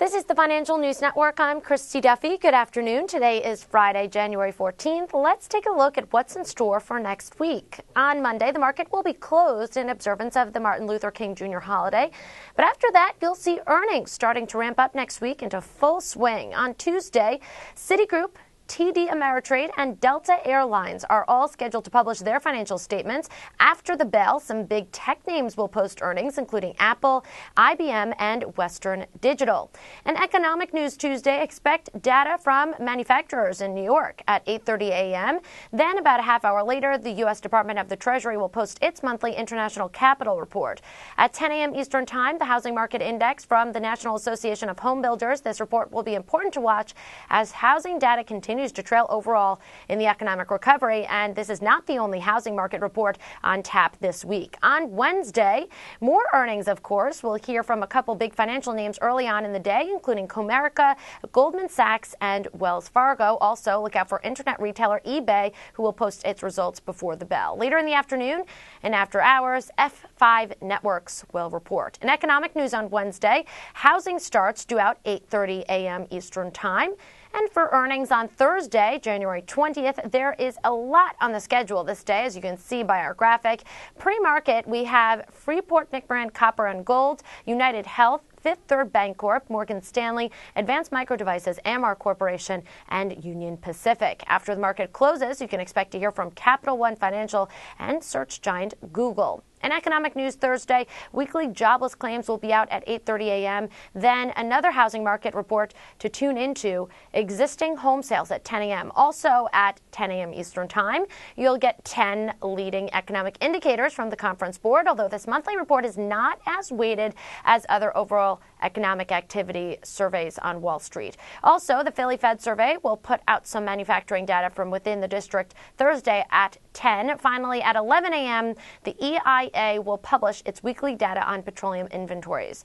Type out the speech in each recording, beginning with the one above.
This is the Financial News Network. I'm Christy Duffy. Good afternoon. Today is Friday, January 14th. Let's take a look at what's in store for next week. On Monday, the market will be closed in observance of the Martin Luther King Jr. holiday. But after that, you'll see earnings starting to ramp up next week into full swing. On Tuesday, Citigroup, TD Ameritrade, and Delta Airlines are all scheduled to publish their financial statements. After the bell, some big tech names will post earnings, including Apple, IBM, and Western Digital. In economic news Tuesday, expect data from manufacturers in New York at 8:30 a.m. Then, about a half hour later, the U.S. Department of the Treasury will post its monthly International Capital Report. At 10 a.m. Eastern Time, the Housing Market Index from the National Association of Home Builders. This report will be important to watch as housing data continues to trail overall in the economic recovery, and this is not the only housing market report on tap this week. On Wednesday, more earnings, of course. We'll hear from a couple big financial names early on in the day, including Comerica, Goldman Sachs, and Wells Fargo. Also, look out for internet retailer eBay, who will post its results before the bell. Later in the afternoon and after hours, F5 Networks will report. In economic news on Wednesday, housing starts due out 8:30 a.m. Eastern Time. And for earnings on Thursday, January 20th, there is a lot on the schedule this day, as you can see by our graphic. Pre-market, we have Freeport-McMoRan Copper and Gold, United Health, Fifth Third Bancorp, Morgan Stanley, Advanced Micro Devices, Amar Corporation, and Union Pacific. After the market closes, you can expect to hear from Capital One Financial and search giant Google. In economic news Thursday, weekly jobless claims will be out at 8:30 a.m. Then another housing market report to tune into, existing home sales at 10 a.m. Also at 10 a.m. Eastern Time, you'll get 10 leading economic indicators from the Conference Board, although this monthly report is not as weighted as other overall economic activity surveys on Wall Street. Also, the Philly Fed survey will put out some manufacturing data from within the district Thursday at 10. Finally, at 11 a.m., the EIA will publish its weekly data on petroleum inventories.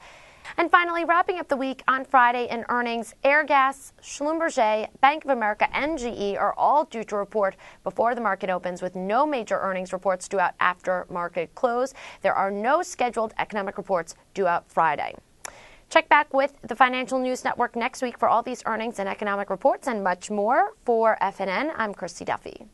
And finally, wrapping up the week on Friday in earnings, Airgas, Schlumberger, Bank of America, and GE are all due to report before the market opens, with no major earnings reports due out after market close. There are no scheduled economic reports due out Friday. Check back with the Financial News Network next week for all these earnings and economic reports and much more. For FNN, I'm Christy Duffy.